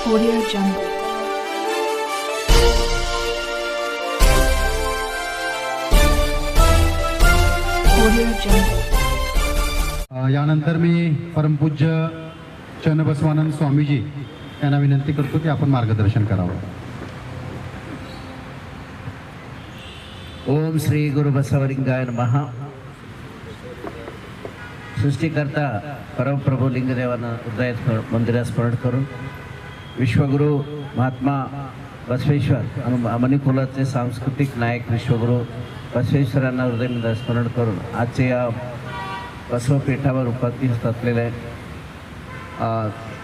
Audio Jungle. Audio Jungle. यानंतर मी परमपूज्य चन्नबसवानंद स्वामीजी यांना विनंती करतो की आपण मार्गदर्शन करावं. ओम श्री गुरु बसवलिंगाय नमः. सृष्टिकर्ता परमप्रभू लिंगदेवांना हृदयात मंदिरात स्मरण करून विश्वगुरु महात्मा बसवेश्वर आणि मणिकुलाचे सांस्कृतिक नायक विश्वगुरु बसवेश्वरांना हृदयात स्मरण करून आजच्या या बसवपीठावर उपस्थित असलेले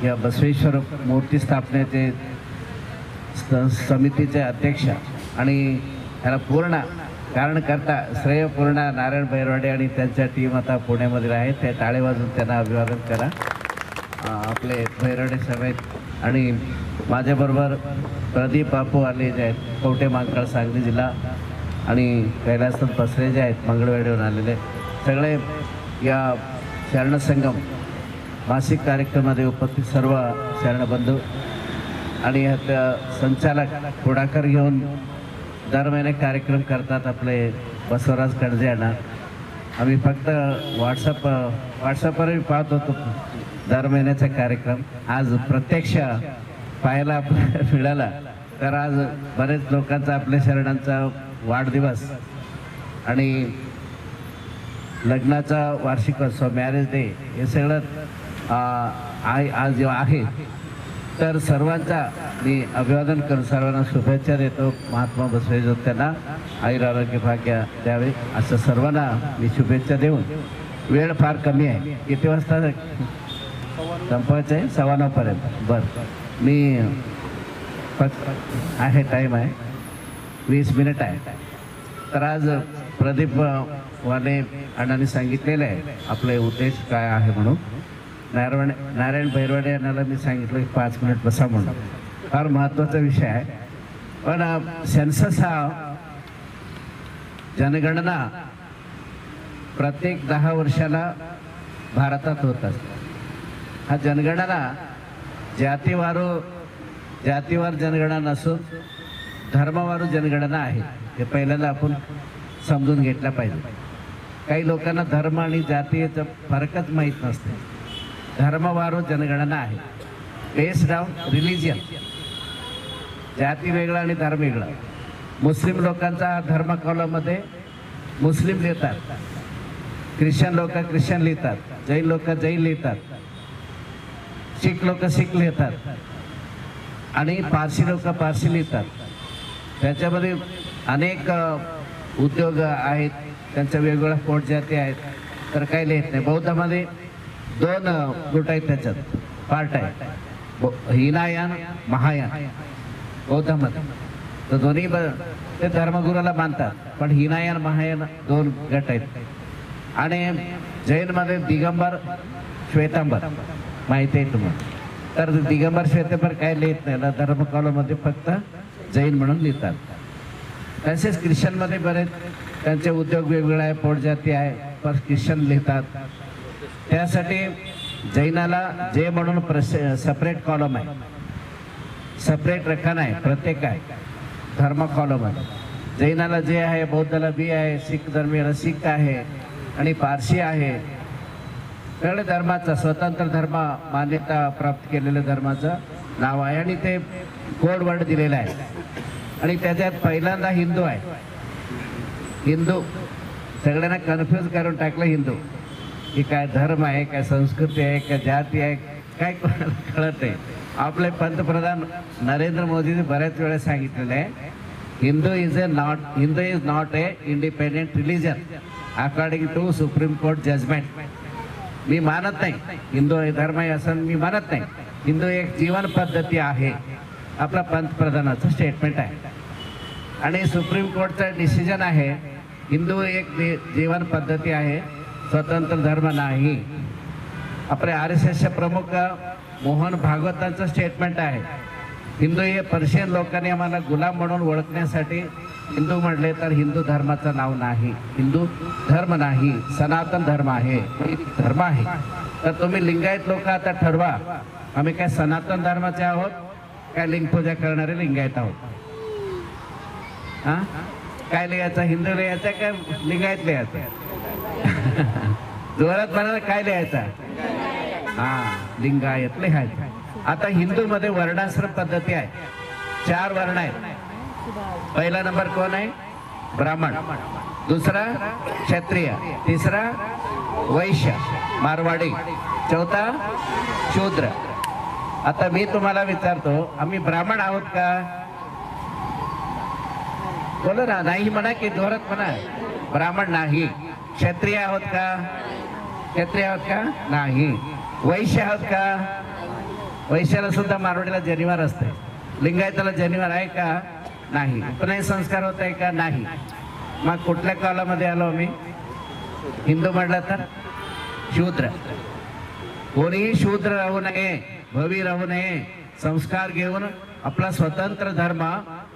या बसवेश्वर मूर्ती स्थापनेचे समितीचे अध्यक्ष आणि याला पूर्ण कारणकर्ता श्रेयपूर्ण नारायण बैरवाडे आणि त्यांच्या टीम आता पुण्यामध्ये आहेत. ते टाळे वाजून त्यांना अभिवादन करा. आपले बैरवाडे समेत आणि माझ्याबरोबर प्रदीप बापू आले जे आहेत कवठे महांकाळ सांगली जिल्हा आणि कैलासनाथ बसरे जे आहेत मंगळवेढेवरून आलेले सगळे या शरणसंगम मासिक कार्यक्रमामध्ये उपस्थित सर्व शरणबंधू आणि ह्यात संचालक पुढाकार घेऊन दर महिने कार्यक्रम करतात आपले बसवराज कडजे यांना. आम्ही फक्त व्हॉट्सअपवरही पाहत होतो दर महिन्याचा कार्यक्रम. आज प्रत्यक्ष पाहायला मिळाला तर आज बरेच लोकांचा आपल्या शरणांचा वाढदिवस आणि लग्नाचा वार्षिकोत्सव मॅरेज डे हे सगळं आज जेव्हा आहे तर सर्वांचा मी अभिवादन करून सर्वांना शुभेच्छा देतो. महात्मा बसवेश्वर त्यांना आयुरारोग्य भाग्य द्यावे असं सर्वांना मी शुभेच्छा देऊन वेळ फार कमी आहे. किती वाजता संपवायचं आहे? 9:15पर्यंत. बरं मी फक्त आहे टाईम आहे 20 मिनिट आहे. तर आज प्रदीप वाले अण्णांनी सांगितलेलं आहे आपले उद्देश काय आहे म्हणून. नारायण बैरवाडे यांना मी सांगितलं की 5 मिनिट बसा म्हणून. फार महत्त्वाचा विषय आहे. पण सेन्सस हा जनगणना प्रत्येक 10 वर्षाला भारतात होत असते. हा जनगणना जातीवार जनगणना नसून धर्मवारू जनगणना आहे. हे पहिल्यांदा आपण समजून घेतलं पाहिजे. काही लोकांना धर्म आणि जातीचा फरकच माहीत नसते. धर्मवारू जनगणना आहे बेस्ड ऑन रिलिजन. जाती वेगळा आणि धर्म वेगळा. मुस्लिम लोकांचा धर्म कॉलममध्ये मुस्लिम लिहितात, ख्रिश्चन लोक ख्रिश्चन लिहितात, जैन लोक जैन लिहितात, शीख लोक शीख लिहितात आणि पारसी लोक पारसी लिहितात. त्याच्यामध्ये अनेक उद्योग आहेत, त्यांच्या वेगवेगळ्या पोट जाती आहेत. तर काही लिहित नाही. बौद्धामध्ये 2 गुट आहेत, त्याच्यात पार्ट आहे हिनायान महायान बौद्धामध्ये. तर दोन्ही ते धर्मगुरूला मानतात पण हिनायान महायान 2 गट आहेत. आणि जैनमध्ये दिगंबर श्वेतांबर माहिती आहे तुम्हाला. तर दिगंबर श्वेतांबर काय लिहित नाही ना धर्मकालामध्ये फक्त जैन म्हणून लिहितात. तसेच ख्रिश्चनमध्ये बरेच त्यांचे उद्योग वेगवेगळे आहे, पोट जाती आहे पण ख्रिश्चन लिहितात. त्यासाठी जैनाला जे म्हणून सेपरेट कॉलम आहे, सेपरेट रखाना आहे प्रत्येक आहे धर्म कॉलम आहे. जैनाला जे आहे, बौद्धाला बी आहे, शीख धर्मीयाला शीख आहे आणि पारशी आहे. सगळे धर्माचा स्वतंत्र धर्म मान्यता प्राप्त केलेल्या धर्माचं नाव आहे आणि ते कोड वर्ड दिलेलं आहे. आणि त्याच्यात पहिल्यांदा हिंदू आहे. हिंदू सगळ्यांना कन्फ्यूज करून टाकलं. हिंदू ही काय धर्म आहे, काय संस्कृती आहे, काय जाती आहे, काय कोणाला कळत आहे. आपले पंतप्रधान नरेंद्र मोदींनी बऱ्याच वेळा सांगितलेलं आहे Hindu is not a independent religion according to supreme court judgement. मी मानत नाही हिंदू हे धर्म आहे असं मी मानत नाही. हिंदू एक जीवन पद्धती आहे. आपला पंतप्रधानाचं स्टेटमेंट आहे आणि सुप्रीम कोर्टचा डिसिजन आहे हिंदू एक जीवन पद्धती आहे, स्वतंत्र धर्म नाही. आपले RSSचे प्रमुख मोहन भागवतांचं स्टेटमेंट आहे हिंदू हे पर्शियन लोकांनी आम्हाला गुलाम म्हणून ओळखण्यासाठी हिंदू म्हटले तर हिंदू धर्माचं नाव नाही, हिंदू धर्म नाही, सनातन धर्म आहे, धर्म आहे. तर तुम्ही लिंगायत लोक आता ठरवा आम्ही काय सनातन धर्माचे आहोत काय लिंग पूजा करणारे लिंगायत आहोत. हा काय लिहायचं, हिंदू लिहायचा काय लिंगायत लिहायचा? जोरात म्हणाला काय लिहायचा? हा लिंगायत लिहायचा. आता हिंदू मध्ये वर्णाश्रम पद्धती आहे. 4 वर्ण आहेत. पहिला नंबर कोण आहे? ब्राह्मण. दुसरा क्षत्रिय. तिसरा वैश्य मारवाडी. चौथा शूद्र. आता मी तुम्हाला विचारतो, आम्ही ब्राह्मण आहोत का? बोला ना, नाही म्हणा की जोरात म्हणा. ब्राह्मण नाही. क्षत्रिय आहोत का? क्षत्रिय आहोत का? नाही. वैश्य आहोत का? वैश्याला सुद्धा मारवाडीला जनिवार असते. लिंगायताला जनिवार आहे का? नाही. उपनयन संस्कार होत आहे का? नाही. मग कुठल्या कालामध्ये आलो आम्ही? हिंदू म्हटलं तर शूद्र. कोणीही शूद्र राहू नये, भवी राहू नये. संस्कार घेऊन आपला स्वतंत्र धर्म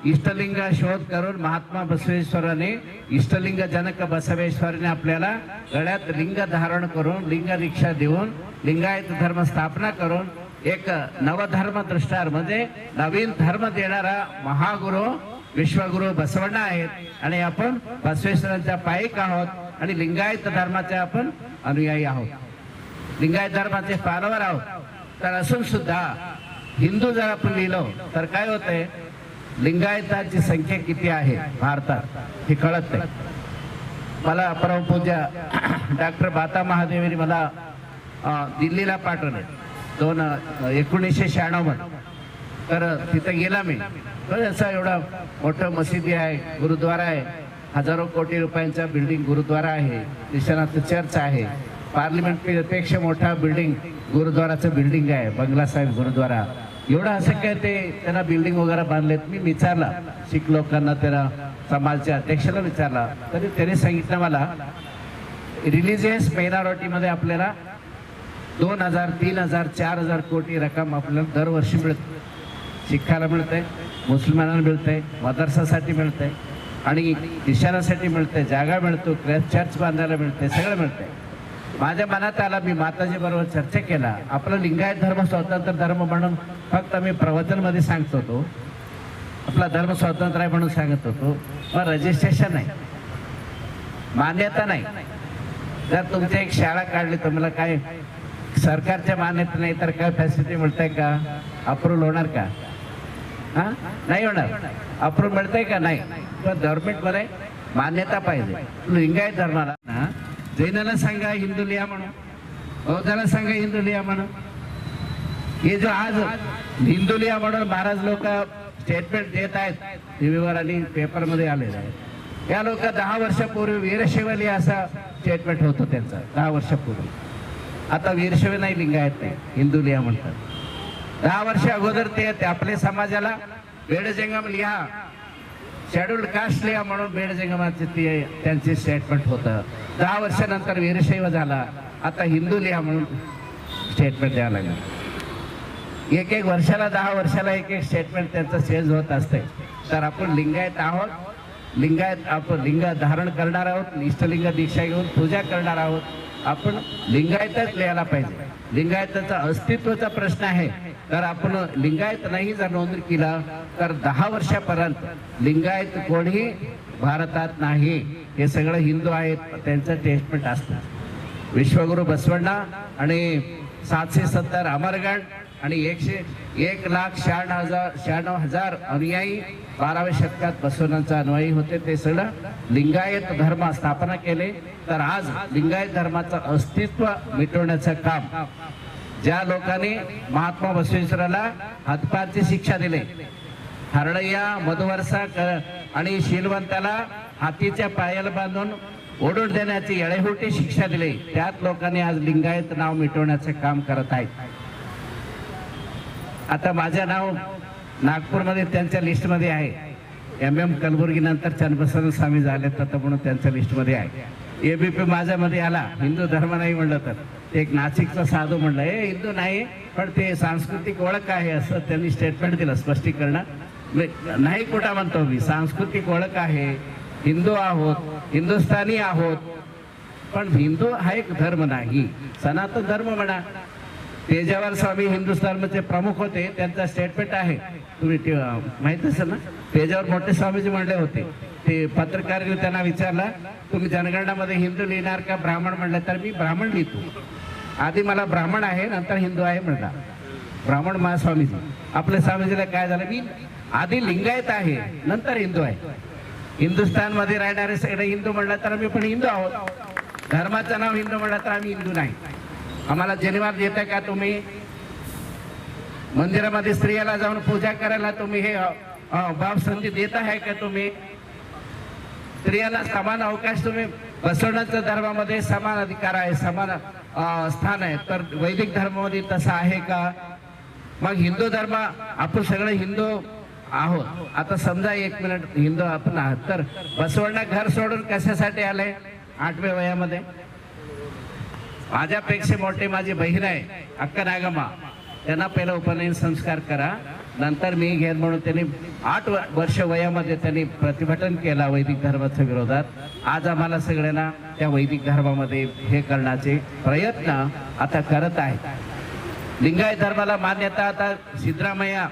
इष्टलिंग शोध करून महात्मा बसवेश्वराने, इष्टलिंग जनक बसवेश्वराने आपल्याला गळ्यात लिंग धारण करून, लिंग दीक्षा देऊन लिंगायत धर्म स्थापना करून एक नवधर्म दृष्टार म्हणजे नवीन धर्म देणारा महागुरु विश्वगुरु बसवण्णा आहेत. आणि आपण बसवेश्वरांच्या पायिक आहोत आणि लिंगायत धर्माचे आपण अनुयायी आहोत. लिंगायत धर्माचे फॉलोवर आहोत. तर असून सुद्धा हिंदू जर आपण लिहिलो तर काय होतंय, लिंगायतांची संख्या किती आहे भारतात हे कळत नाही. मला परमपूज्य डॉक्टर बाता महादेवीने मला दिल्लीला पाठवले 1996 मध्ये. तर तिथे गेला मी. तर असा एवढा मोठं मशिदी आहे, गुरुद्वारा आहे, हजारो कोटी रुपयांचा बिल्डिंग गुरुद्वारा आहे, निशानाथ चर्च आहे, पार्लिमेंट पेक्षा मोठा बिल्डिंग गुरुद्वाराचं बिल्डिंग आहे, बंगला साहेब गुरुद्वारा. एवढं असं काय ते त्यांना बिल्डिंग वगैरे बांधलेत. मी विचारला शीख लोकांना, त्यांना समाजच्या अध्यक्षाला विचारला, तरी त्याने सांगितलं मला रिलिजियस मायनॉरिटीमध्ये आपल्याला 2000, 3000, 4000 कोटी रक्कम आपल्याला दरवर्षी मिळते. शिखाला मिळते, मुसलमानांना मिळते, मदरसासाठी मिळते आणि निशाणासाठी मिळते, जागा मिळतो, चर्च बांधायला मिळते, सगळं मिळते. माझ्या मनात आला, मी माताजी बरोबर चर्चा केला. आपला लिंगायत धर्म स्वतंत्र धर्म म्हणून फक्त मी प्रवचनमध्ये सांगत होतो, आपला धर्म स्वतंत्र आहे म्हणून सांगत होतो, पण रजिस्ट्रेशन नाही, मान्यता नाही. जर तुमची एक शाळा काढली तुम्हाला काय सरकारच्या मान्यता नाही तर काय फॅसिलिटी मिळते का? अप्रूव्ह होणार का? हा नाही होणार. अप्रूव्ह मिळतंय का? नाही. पण गव्हर्नमेंटमध्ये मान्यता पाहिजे. लिंगायत धर्माला ना, जैनाला सांगा हिंदू लिहा म्हणून, बौद्धाला सांगा हिंदू लिहा म्हणून. हे जो आज हिंदू लिहा म्हणून महाराज लोक स्टेटमेंट देत आहेत, टीव्हीवर आणि पेपरमध्ये आलेलं आहे. या लोक 10 वर्षापूर्वी वीरशैव लिहा असा स्टेटमेंट होतं त्यांचं, 10 वर्षापूर्वी. आता वीरशैव नाही, लिंगायत नाही, हिंदू लिहा म्हणतात. 10 वर्ष अगोदर ते आपल्या समाजाला बेडजंगम लिहा, शेड्यूल्ड कास्ट लिहा म्हणून बेडजंगमाचे ते त्यांचे स्टेटमेंट होतं. 10 वर्षानंतर वीरशैव झाला, आता हिंदू लिहा म्हणून स्टेटमेंट द्यावं लागलं. एक वर्षाला 10 वर्षाला एक स्टेटमेंट त्यांचं चेंज होत असते. तर आपण लिंगायत आहोत, लिंगायत आपण लिंग धारण करणार आहोत, इष्टलिंग दीक्षा घेऊन पूजा करणार आहोत. आपण लिंगायतच लिहायला पाहिजे. लिंगायताचा अस्तित्वाचा प्रश्न आहे. तर आपण लिंगायत नाही जर नोंद केला तर 10 वर्षापर्यंत लिंगायत कोणी भारतात नाही. हे सगळं हिंदू आहेत, त्यांचं स्टेटमेंट असतं. विश्वगुरु बसवण्णा आणि 770 अमरगण आणि 1,96,000 अनुयायी 12व्या शतकात बसवण्णांचा अनुयायी होते. ते सगळं लिंगायत धर्म स्थापना केले. तर आज लिंगायत धर्माचं अस्तित्व मिटवण्याचं काम ज्या लोकांनी महात्मा बसवेश्वराला हातपायची शिक्षा दिली, हरडय्या मधुवर्षा आणि शीलवंताला हातीच्या पायाला बांधून ओढून देण्याची येळेहुटी शिक्षा दिली, त्यात लोकांनी आज लिंगायत नाव मिटवण्याचं काम करत आहेत. आता माझं नाव नागपूरमध्ये त्यांच्या लिस्टमध्ये आहे. MM कलबुर्गी नंतर चन्नबसवन स्वामी झाले तर म्हणून त्यांच्या लिस्टमध्ये आहे. ABP माझ्यामध्ये आला. हिंदू धर्म नाही म्हणलं तर ते एक नाशिकचा साधू म्हणलं, हे हिंदू नाही पण ते सांस्कृतिक ओळख आहे असं त्यांनी स्टेटमेंट दिलं, स्पष्टीकरण नाही. कुठं म्हणतो मी, सांस्कृतिक ओळख आहे, हिंदू आहोत, हिंदुस्थानी आहोत, पण हिंदू हा एक धर्म नाही, सनातन धर्म म्हणा. पेजावर स्वामी हिंदुस्थानचे प्रमुख होते, त्यांचा स्टेटमेंट आहे, तुम्ही माहित असेल ना. पेजावर मोठे स्वामीजी म्हणले होते, ते पत्रकारांनी त्यांना विचारला तुम्ही जनगणनामध्ये हिंदू लिहिणार का ब्राह्मण म्हणलं, तर मी ब्राह्मण लिहितो. आधी मला ब्राह्मण आहे नंतर हिंदू आहे म्हणला ब्राह्मण महास्वामीजी. आपल्या स्वामीजीला काय झालं, मी आधी लिंगायत आहे नंतर हिंदू आहे. हिंदुस्थान मध्ये राहणारे सगळे हिंदू म्हणलं तर आम्ही पण हिंदू आहोत. धर्माचं नाव हिंदू म्हणलं तर आम्ही हिंदू नाही. आम्हाला जन्मात देता का तुम्ही, मंदिरामध्ये स्त्रियाला जाऊन पूजा करायला तुम्ही हे बाब संधी देत आहे का तुम्ही, स्त्रियाला समान अवकाश तुम्ही, बसवण्याच्या धर्मामध्ये समान अधिकार आहे, समान स्थान आहे, तर वैदिक धर्मामध्ये तसं आहे का. मग हिंदू धर्म, आपण सगळे हिंदू आहोत. आता समजा 1 मिनिट हिंदू आपण आहात, तर बसवण्णा घर सोडून कशासाठी आले 8व्या वयामध्ये. माझ्यापेक्षा मोठे माझी बहीण आहे अक्का नागम्मा, त्यांना पहिला उपनयन संस्कार करा नंतर मी घेईन म्हणून त्यांनी 8 वर्ष वयामध्ये त्यांनी प्रतिभटन केला वैदिक धर्माच्या विरोधात. आज आम्हाला सगळ्यांना त्या वैदिक धर्मामध्ये हे करण्याचे प्रयत्न आता करत आहेत. लिंगायत धर्माला मान्यता आता सिद्धरामय्या,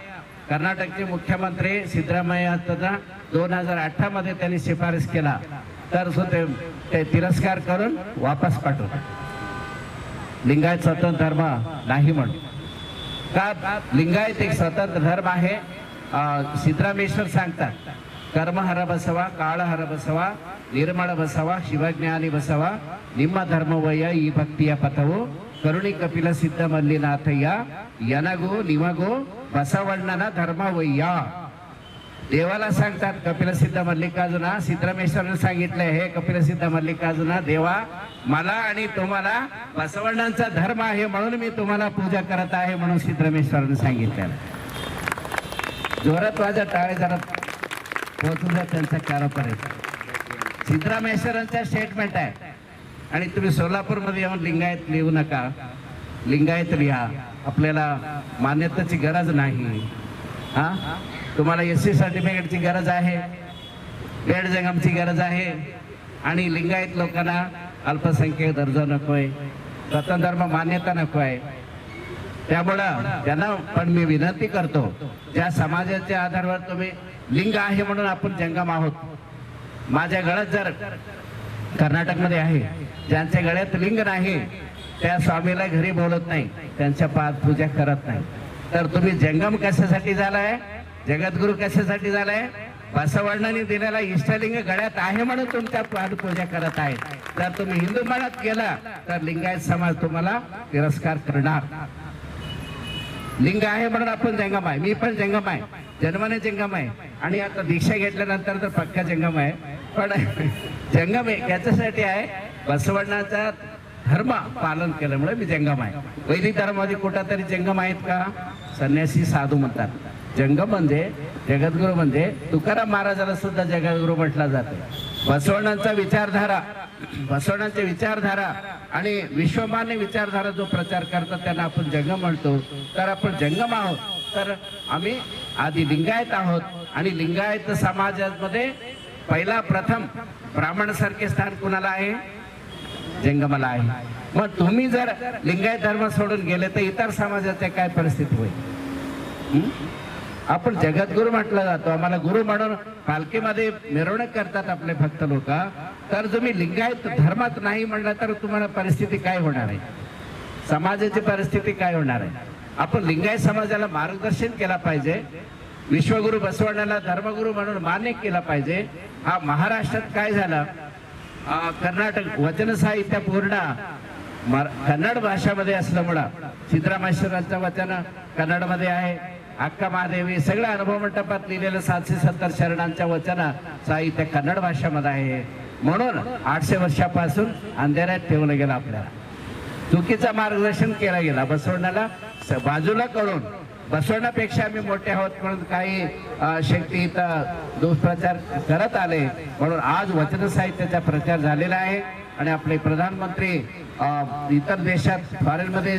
कर्नाटकचे मुख्यमंत्री सिद्धरामय्या 2018 मध्ये त्यांनी शिफारस केला, तर ते तिरस्कार करून वापस पाठवतात. लिंगायत स्वतंत्र धर्म नाही म्हणून का, लिंगायत एक स्वतंत्र धर्म आहे. सिद्धरामेश्वर सांगतात, कर्म हर बसवा, काळ हर बसवा, निर्मळ बसवा, शिवज्ञानी बसवा, ನಿಮ್ಮ ಧರ್ಮವಯ್ಯ ಈ ಭಕ್ತಿಯ ಪಥವು, ಕರುಣಿ ಕಪಿಲ ಸಿದ್ಧ ಮಲ್ಲಿನಾಥಯ್ಯ, ಯನಗೋ ನಿಮಗೋ ಬಸವಣ್ಣನ ಧರ್ಮವಯ್ಯ. देवाला सांगतात कपिलसिद्ध मल्लिकार्जुना, सिद्धरामेश्वरांनी सांगितलंय हे कपिलसिद्ध मल्लिकार्जुना, देवा मला आणि तुम्हाला बसवण्णांचा धर्म आहे म्हणून मी तुम्हाला पूजा करत आहे म्हणून सिद्धरामेश्वरांनी सांगितलं. जोरात वाजा, टाळे जरा पोहोचून द्या त्यांच्या कारापर्यंत. सिद्धरामेश्वरांचा स्टेटमेंट आहे. आणि तुम्ही सोलापूरमध्ये येऊन लिंगायत लिहू नका, लिंगायत लिहा, आपल्याला मान्यतेची गरज नाही. हा, तुम्हाला SC सर्टिफिकेटची गरज आहे, पेड जंगमची गरज आहे, आणि लिंगायत लोकांना अल्पसंख्याक दर्जा नकोय, स्वतंत्र धर्म मान्यता नको आहे. त्यामुळं त्यांना पण मी विनंती करतो, ज्या समाजाच्या आधारावर तुम्ही लिंग आहे म्हणून आपण जंगम आहोत. माझ्या गळ्यात जर कर्नाटकमध्ये आहे, ज्यांच्या गळ्यात लिंग नाही त्या स्वामीला घरी बोलत नाही, त्यांच्या पाद पूजा करत नाही, तर तुम्ही जंगम कशासाठी झालाय, जगद्गुरु कशासाठी झालाय, बसवण्णांनी दिलेला इष्टलिंग गळ्यात आहे म्हणून तुमच्या पाद पूजा करत आहे. जर तुम्ही हिंदू मनात गेला तर लिंगायत समाज तुम्हाला तिरस्कार करणार. लिंग आहे म्हणून आपण जंगम आहे, मी पण जंगम आहे, जन्माने जंगम आहे, आणि आता दीक्षा घेतल्यानंतर तर पक्का जंगम आहे. पण जंगम आहे याच्यासाठी आहे, बसवण्णाचा धर्म पालन केल्यामुळे मी जंगम आहे. वैदिक धर्मामध्ये कुठं तरी जंगम आहेत का, संन्यासी साधू म्हणतात. जंगम म्हणजे जगद्गुरु, म्हणजे तुकाराम महाराजाला सुद्धा जगद्गुरु म्हटला जातो. बसवण्णांचा विचारधारा, बसवण्णांची विचारधारा आणि विश्वमान्य विचारधारा जो प्रचार करतात त्यांना आपण जंगम म्हणतो. तर आपण जंगम आहोत, तर आम्ही आधी लिंगायत आहोत, आणि लिंगायत समाजामध्ये पहिला प्रथम ब्राह्मणासारखे स्थान कुणाला आहे, जंगमाला आहे. मग तुम्ही जर लिंगायत धर्म सोडून गेले तर इतर समाजाच्या काय परिस्थिती होईल. आपण जगद्गुरु म्हटलं जातो, आम्हाला गुरु म्हणून पालखीमध्ये मिरवणूक करतात आपले भक्त लोक. तर तुम्ही लिंगायत धर्मात नाही म्हणलं तर तुम्हाला परिस्थिती काय होणार आहे, समाजाची परिस्थिती काय होणार आहे. आपण लिंगायत समाजाला मार्गदर्शन केला पाहिजे, विश्वगुरु बसवण्णाला धर्मगुरु म्हणून मान्य केला पाहिजे. हा महाराष्ट्रात काय झालं, कर्नाटक वचन साहित्य पूर्ण कन्नड भाषामध्ये असल्यामुळं सिद्धरामेश्वरांचं वचन कन्नडमध्ये आहे, अक्का महादेवी सगळ्या अनुभव मंडपात लिहिलेलं 770 शरणांच्या वचन साहित्य कन्नड भाषेमध्ये आहे. म्हणून 800 वर्षापासून अंधेऱ्यात ठेवलं गेलं, आपल्याला चुकीचं मार्गदर्शन केलं गेला. बसवण्याला बाजूला करून बसवण्यापेक्षा आम्ही मोठे आहोत म्हणून काही शक्ती दुष्प्रचार करत आले. म्हणून आज वचन साहित्याचा प्रचार झालेला आहे. आणि आपले प्रधानमंत्री इतर देशात फॉरेनमध्ये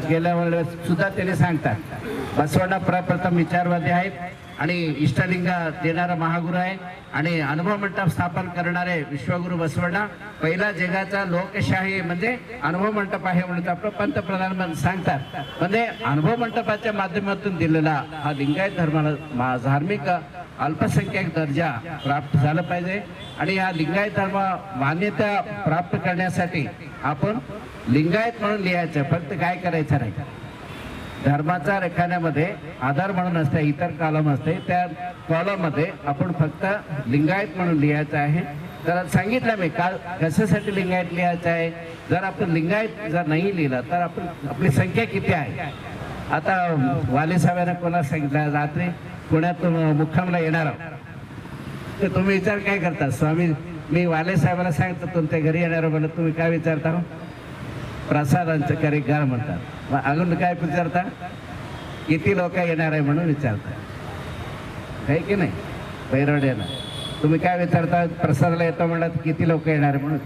गेल्यावर सुद्धा त्यांनी सांगतात बसवण्णा प्रप्रथम विचारवादी आहेत, आणि इष्टलिंग देणारा महागुरु आहे आणि अनुभव मंडप स्थापन करणारे विश्वगुरु बसवण्णा पहिला जगाचा लोकशाही म्हणजे अनुभव मंडप आहे म्हणून आपलं पंतप्रधान सांगतात. म्हणजे अनुभव मंडपाच्या माध्यमातून दिलेला हा लिंगायत धर्माला धार्मिक अल्पसंख्याक दर्जा प्राप्त झाला पाहिजे आणि या लिंगायत धर्म मान्यता प्राप्त करण्यासाठी आपण लिंगायत म्हणून लिहायचं. फक्त काय करायचं नाही, धर्माच्या रेखाण्यामध्ये आधार म्हणून असते, इतर कॉलम असते, त्या कॉलम मध्ये आपण फक्त लिंगायत म्हणून लिहायचं आहे. तर सांगितलं मी का कशासाठी लिंगायत लिहायचं आहे. जर आपण लिंगायत जर नाही लिहिलं तर आपण आपली संख्या किती आहे. आता वाले साहेबांना कोणाला सांगितलं रात्री पुण्यातून मुक्कामला येणार आहोत तर तुम्ही विचार काय करता. स्वामी मी वाले साहेबांना सांगतो तुमच्या घरी येणार म्हणून तुम्ही काय विचारता, प्रसादांचं कार्यक्रम म्हणतात. मग अजून काय विचारता, किती लोक येणार आहे म्हणून विचारता, आहे की नाही. बैरवड येणार तुम्ही काय विचारता, प्रसादाला येतो म्हणलं किती लोक येणार आहे म्हणून.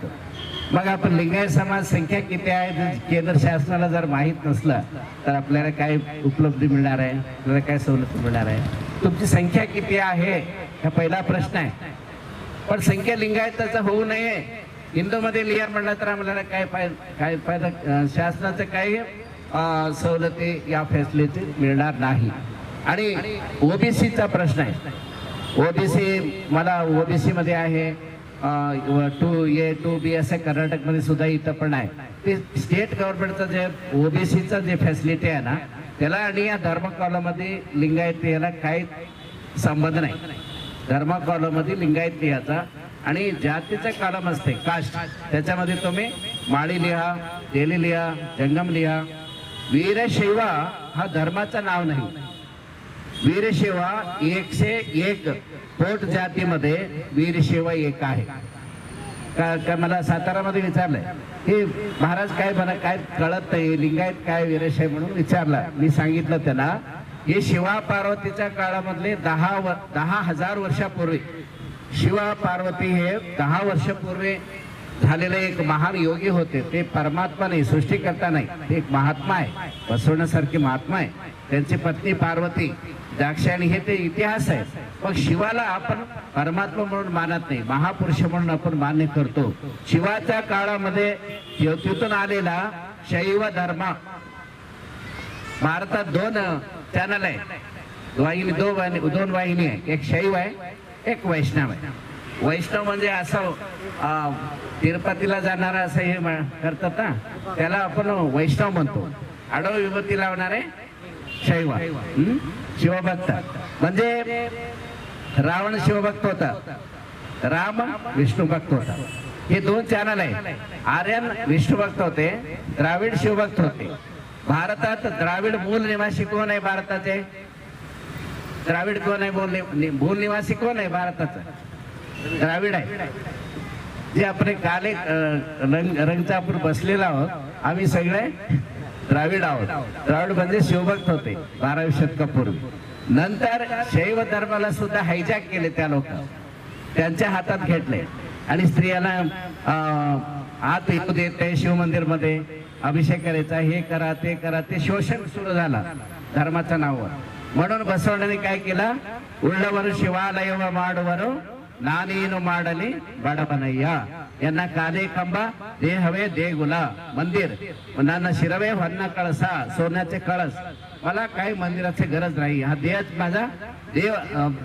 मग आपण लिंगायत समाज संख्या किती आहे केंद्र शासनाला जर माहीत नसलं तर आपल्याला काय उपलब्धी मिळणार आहे, आपल्याला काय सवलत मिळणार आहे. तुमची संख्या किती आहे हा पहिला प्रश्न आहे. पण संख्या लिंगायताचा होऊ नये. हिंदूमध्ये लिहा म्हणलं तर आम्हाला काय फायदा, शासनाचं काही सवलती या फॅसिलिटी मिळणार नाही. आणि ओबीसीचा प्रश्न आहे. ओबीसी मला ओबीसी मध्ये आहे 2A 2B असं कर्नाटकमध्ये सुद्धा इथं पण आहे. ते स्टेट गव्हर्नमेंटचं जे ओबीसीचं जे फॅसिलिटी आहे ना त्याला आणि या धर्म कॉलममध्ये लिंगायत याला काही संबंध नाही. धर्म कॉलममध्ये लिंगायत लिहायचा आणि जातीचा कॉलम असते कास्ट त्याच्यामध्ये तुम्ही माळी लिहा, तेली लिहा, जंगम लिहा. वीरशैव हा धर्माचं नाव नाही. वीरशैव 101 पोट जातीमध्ये वीरशैव एक आहे का मला सातारामध्ये विचारलंय हे महाराज काय म्हणा काय कळत नाही लिंगायत काय वीरशैव म्हणून विचारला. मी सांगितलं त्यांना हे शिवा पार्वतीच्या काळामधले 10,000 वर्षापूर्वी शिवा पार्वती हे 10 वर्षापूर्वी झालेले एक महान योगी होते. ते परमात्मा नाही, सृष्टीकर्ता नाही, ते एक महात्मा आहे, बसवण्यासारखे महात्मा आहे. त्यांची पत्नी पार्वती दाक्षायणी हे ते इतिहास आहे. मग शिवाला आपण परमात्मा म्हणून मानत नाही, महापुरुष म्हणून आपण मान्य करतो. शिवाच्या काळामध्ये तिथून आलेला शैव धर्म भारतात 2 चॅनल आहे, दोन वाहिनी आहे. एक शैव आहे, एक वैष्णव आहे. वैष्णव म्हणजे असं तिरुपतीला जाणारा असं हे करतात ना त्याला आपण वैष्णव म्हणतो. आडव विभूती लावणारे शैव शिवभक्त. म्हणजे रावण शिवभक्त होता, राम विष्णू भक्त होता. हे 2 चॅनल आहे. आर्यन विष्णू भक्त होते, द्राविड शिवभक्त होते. भारतात द्राविड मूल निवासी कोण आहे भारताचे, द्राविड कोण आहे, मूल निवासी कोण आहे भारताचा, द्राविड आहे. जे आपण काले रंगचा आपण बसलेला आहोत आम्ही सगळे द्राविड आहोत. द्राविड म्हणजे शिवभक्त होते 12व्या शतकापूर्वी. नंतर शैव धर्माला सुद्धा हायजॅक केले त्या लोक, त्यांच्या हातात घेतले आणि स्त्रियांना आत येऊ देत नाही, शिव मंदिर मध्ये अभिषेक करायचा, हे करा ते करा, ते शोषण सुरू झाला धर्माच्या नावावर. म्हणून बसवण्याने काय केलं, उಳ್ಳವರು ಶಿವಾಲಯವ ಮಾಡುವರು ನಾನೇನು ಮಾಡಲಿ ಬಡವನಯ್ಯ. यांना काले कंबा देहवे देगुला मंदिर, ನನ್ನ शिरवे ಹೊನ್ನ कळस, सोन्याचे कळस. मला काही मंदिराची गरज नाही, हा देहच माझा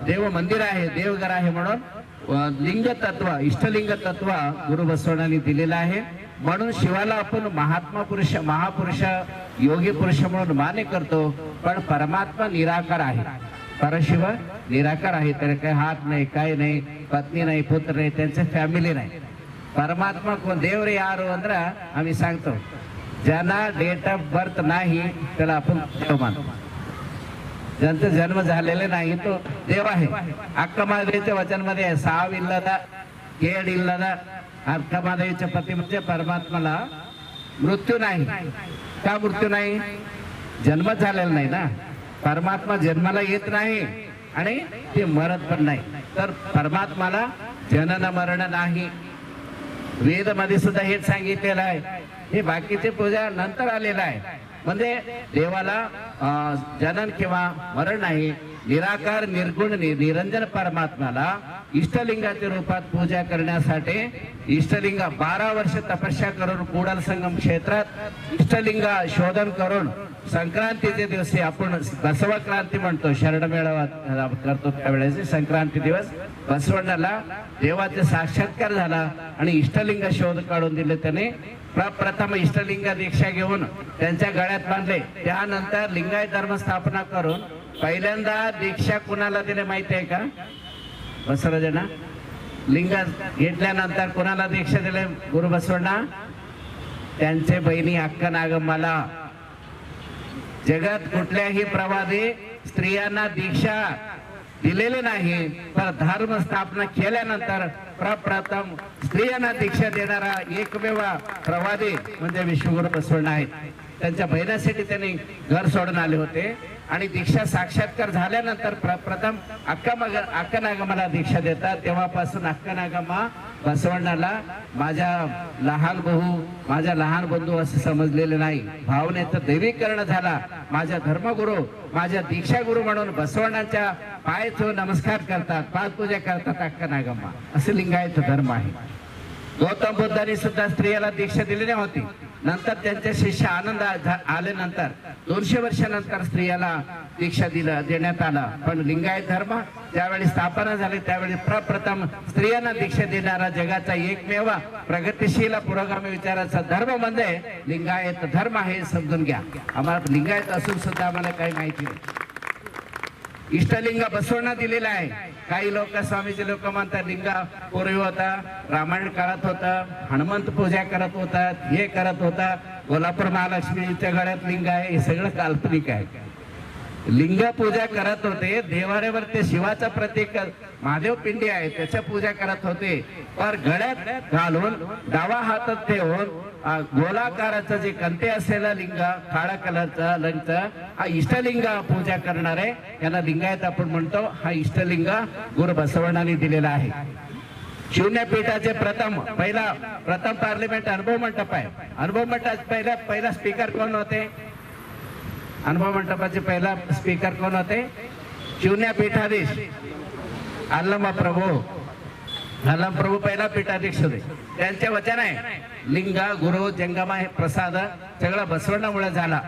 देव मंदिर आहे, देवघर आहे. म्हणून लिंग तत्व, इष्टलिंग तत्व गुरु बसवण्यांनी दिलेलं आहे. म्हणून शिवाला आपण महापुरुष योगी पुरुष म्हणून मान्य करतो. पण परमात्मा निराकार आहे, परशिव निराकार आहे. त्याला काही हात नाही, काय नाही, पत्नी नाही, पुत्र नाही, त्यांचे फॅमिली नाही. परमात्मा कोण, देव रे यारो अंದ್ರ आम्ही सांगतो. ज्यांना डेट ऑफ बर्थ नाही त्याला आपण देव मानतो. ज्यांचा जन्म झालेला नाही तो देव आहे. अक्कमादेवीच्या वचनमध्ये आहे, साव इल्लदा केड इल्लदा. अक्कमादेवीच्या पती म्हणजे परमात्माला मृत्यू नाही. का मृत्यू नाही, जन्म झालेला नाही ना. परमात्मा जन्माला येत नाही आणि ते मरत पण नाही. तर परमात्माला जनन मरण नाही. वेद मध्ये सुद्धा हेच सांगितलेलं आहे. हे बाकीचे पूजा नंतर आलेलं आहे. म्हणजे देवाला जनन किंवा मरण नाही. निराकार निर्गुण निरंजन परमात्म्याला इष्टलिंगाच्या रूपात पूजा करण्यासाठी इष्टलिंग 12 वर्ष तपस्या करून कुडाल संगम क्षेत्रात इष्टलिंग शोधन करून संक्रांतीचे दिवशी आपण बसव क्रांती म्हणतो, शरण मेळावा करतो त्यावेळेस संक्रांती दिवस बसवण्णाला देवाचे साक्षात्कार झाला आणि इष्टलिंग शोध काढून दिले. त्याने प्रथम इष्टलिंग दीक्षा घेऊन त्यांच्या गळ्यात बांधले. त्यानंतर लिंगायत धर्म स्थापना करून पहिल्यांदा दीक्षा कुणाला दिले माहिती आहे का? बसवराजांना लिंग घेतल्यानंतर कुणाला दीक्षा दिले गुरु बसवण्णा? त्यांचे बहिणी अक्का नागम्माला. जगात कुठल्याही प्रवादी स्त्रियांना दीक्षा दिलेले नाही, पण धर्म स्थापना केल्यानंतर प्रप्रथम स्त्रियांना दीक्षा देणारा एकमेव प्रवादी म्हणजे विश्वगुरु बसवण्णा आहेत. त्यांच्या बहिणीसाठी त्यांनी घर सोडून आले होते आणि दीक्षा साक्षात्कार झाल्यानंतर प्रथम अक्का नागम्माला दीक्षा देतात. तेव्हापासून अक्का नागम्मा बसवण्णाला माझ्या लहान भाऊ, माझ्या लहान बंधू असं समजलेले नाही. भावनेचं दैवीकरण झाला. माझ्या धर्मगुरु, माझ्या दीक्षा गुरु म्हणून बसवण्णांच्या पाय ठेवून नमस्कार करतात, पादपूजा करतात अक्का नागम्मा. असे लिंगायत धर्म आहे. गौतम बुद्धांनी सुद्धा स्त्रियाला दीक्षा दिलेली होती. नंतर त्यांचे शिष्य आनंद आल्यानंतर 200 वर्षानंतर स्त्रियाला दीक्षा देण्यात आला. पण लिंगायत धर्म ज्यावेळी स्थापना झाली त्यावेळी प्रप्रथम स्त्रियांना दीक्षा देणारा जगाचा एकमेव प्रगतिशील पुरोगामी विचाराचा धर्म म्हणजे लिंगायत धर्म आहे, समजून घ्या. आम्हाला लिंगायत असून सुद्धा आम्हाला काही माहिती नाही. इष्टलिंग बसवण्णा दिलेला आहे. काही लोक, स्वामीचे लोक म्हणतात लिंगा पूर्वी होता, रामायण काळात होता, हनुमंत पूजा करत होतात, हे करत होता, कोल्हापूर महालक्ष्मीच्या गळ्यात लिंग आहे, हे सगळं काल्पनिक आहे. लिंग पूजा करत होते. देवाऱ्यावर ते शिवाचं प्रतीक महादेव पिंडी आहे त्याच्या पूजा करत होते. पर गळ्यात घालून डावा हातात ठेवून गोलाकाराचं जे कंटे असलेला लिंग, काळा कलरचा लंगचा, हा इष्टलिंग पूजा करणारे याला लिंगायत आपण म्हणतो. हा इष्टलिंग गुरु बसवण्णांनी दिलेला आहे. शून्यपीठाचे प्रथम पार्लिमेंट अनुभव मंडप आहे. अनुभव मंडपात पहिला स्पीकर कोण होते? अनुभव मंडपाचे पहिला स्पीकर कोण होते? शून्यपीठाधीश अल्लम प्रभू पहिला पीठाधीश होते. त्यांचे वचन आहे लिंग गुरु जंगमा हे प्रसाद सगळं बसवण्यामुळे झाला.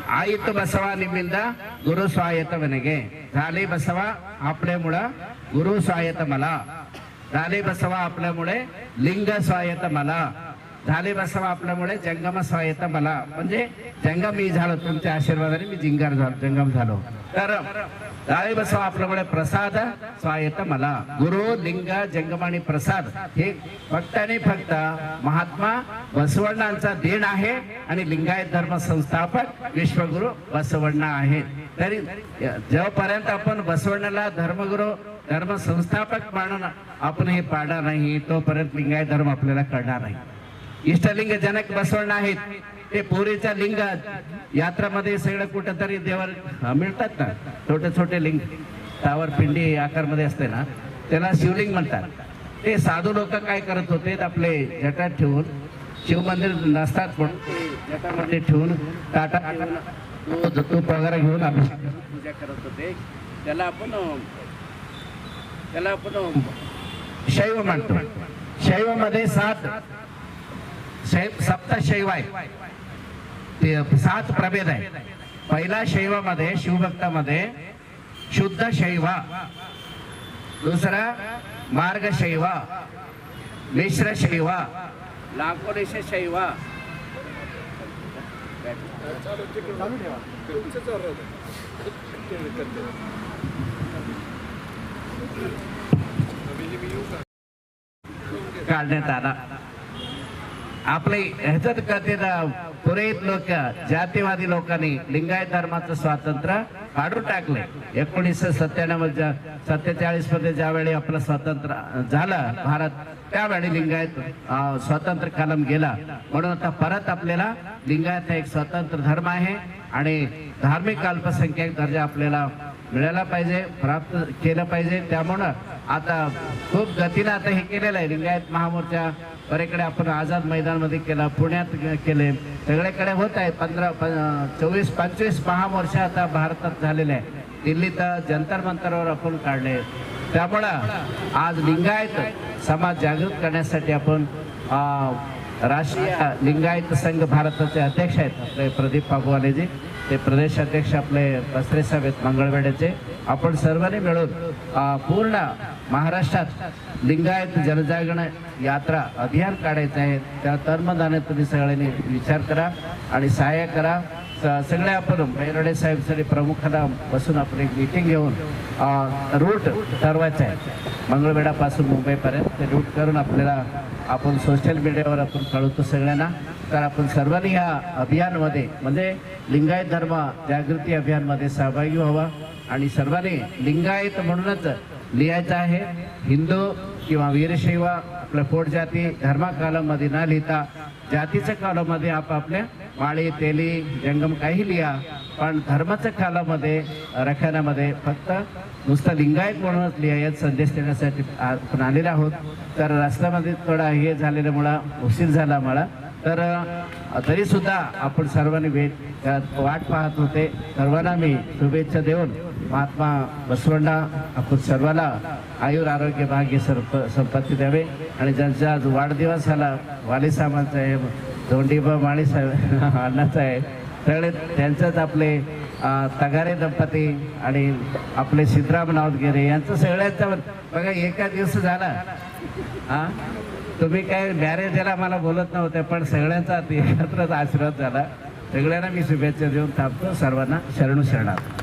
आयत बसवा निमिंद गुरु स्वायत वनगे. झाले बसवा आपल्यामुळं गुरु स्वायत मला. झाले बसवा आपल्यामुळे लिंग स्वायत मला. झाले बसवा आपल्यामुळे जंगम स्वायत मला. म्हणजे जंगम मी झालो, तुमच्या आशीर्वादाने मी जंगम झालो. तर झाले बसवा आपल्यामुळे प्रसाद स्वायत मला. गुरु लिंग जंगम आणि प्रसाद हे फक्त आणि फक्त महात्मा बसवण्णांचा देण आहे आणि लिंगायत धर्म संस्थापक विश्वगुरु बसवण्णा आहेत. तरी जेव्हापर्यंत आपण बसवण्णाला धर्मगुरु धर्म संस्थापक म्हणून आपण हे पाडणार नाही तोपर्यंत लिंगायत धर्म आपल्याला कळणार नाही. इष्टलिंग जनक बसवण्णा आहेत. ते पुरीच्या लिंग यात्रामध्ये सगळं कुठंतरी देवाला मिळतात ना, छोटे छोटे लिंग टावर पिंडी आकारमध्ये असते ना, त्याला शिवलिंग म्हणतात. ते साधू लोक काय करत होते, आपले जटात ठेवून शिव मंदिर नसतात पण जटामध्ये ठेवून ताटा तूप वगैरे घेऊन पूजा करत होते. त्याला आपण शैव म्हणतो. शैव मध्ये सप्तशैव आहे. ते 7 प्रभेद आहे. पहिला शैवामध्ये शिवभक्तामध्ये शुद्ध शैव, दुसरा मार्ग शैव, मिश्र शैव, लाकोनिश शैव, काढण्यात आला. आपले ह्याच्यात कधी पुरोहित लोक, जातीवादी लोकांनी लिंगायत धर्माचं स्वातंत्र्य काढून टाकले. 1947 मध्ये ज्यावेळी आपलं स्वातंत्र्य झालं भारत, त्यावेळी लिंगायत स्वातंत्र्य कालम गेला. म्हणून आता परत आपल्याला लिंगायत एक स्वतंत्र धर्म आहे आणि धार्मिक अल्पसंख्याक दर्जा आपल्याला मिळायला पाहिजे, प्राप्त केलं पाहिजे. त्यामुळं आता खूप गतीनं आता हे केलेलं आहे. लिंगायत महामोर्चा बरेकडे आपण आझाद मैदानमध्ये केला, पुण्यात केले, सगळीकडे होत आहे. 24-25 महामोर्चा आता भारतात झालेले आहे. दिल्लीत जंतर मंतरवर आपण काढले. त्यामुळं आज लिंगायत समाज जागृत करण्यासाठी आपण राष्ट्रीय लिंगायत संघ भारताचे अध्यक्ष आहेत आपले प्रदीप पागवालेजी, ते प्रदेश अध्यक्ष आपले बसरे साहेब आहेत मंगळवेढ्याचे. आपण सर्वांनी मिळून पूर्ण महाराष्ट्रात लिंगायत जनजागरण यात्रा अभियान काढायचं आहे. त्या तर्मदाने तुम्ही सगळ्यांनी विचार करा आणि सहाय्य करा. सगळे आपण बैरडे साहेब प्रमुखाला बसून आपण एक मीटिंग घेऊन रूट ठरवायचं आहे मंगळवेढापासून मुंबईपर्यंत. ते रूट करून आपल्याला आपण सोशल मीडियावर आपण कळवतो सगळ्यांना. तर आपण सर्वांनी या अभियानमध्ये म्हणजे लिंगायत धर्म जागृती अभियानमध्ये सहभागी व्हावा आणि सर्वांनी लिंगायत म्हणूनच लिहायचं आहे. हिंदू किंवा वीरशैव आपल्या पोटजाती धर्माकालामध्ये न लिहिता जातीच्या कालामध्ये आपापल्या माळी तेली जंगम काही लिहा, पण धर्माच्या कालामध्ये रखान्यामध्ये फक्त नुसतं लिंगायत म्हणूनच लिहा यात संदेश देण्यासाठी आपण आलेले आहोत. तर रस्त्यामध्ये थोडा हे झालेल्यामुळं उशीर झाला मला, तर तरी सुद्धा आपण सर्वांनी वाट पाहत होते. सर्वांना मी शुभेच्छा देऊन महात्मा बसवण्णा आपण सर्वांना आयुर आरोग्य भाग्य संपत्ती द्यावे. आणि ज्यांचा आज वाढदिवस झाला वाली साहेबांचा आहे, धोंडीबा माळी साहेब अण्णाचा आहे, सगळे त्यांचंच आपले तगारे दंपती आणि आपले सिद्धराम नावतगिरे यांचं सगळ्यांचा बघा एका दिवस झाला. तुम्ही काय मॅरेज द्यायला मला बोलत नव्हते, पण सगळ्यांचा एकत्रच आशीर्वाद झाला. सगळ्यांना मी शुभेच्छा देऊन थांबतो. सर्वांना शरणू शरणार्थ.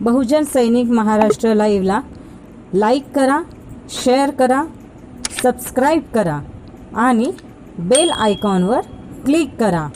बहुजन सैनिक महाराष्ट्र लाईव्हला लाईक करा, शेअर करा, सबस्क्राईब करा आणि बेल आयकॉनवर क्लिक करा.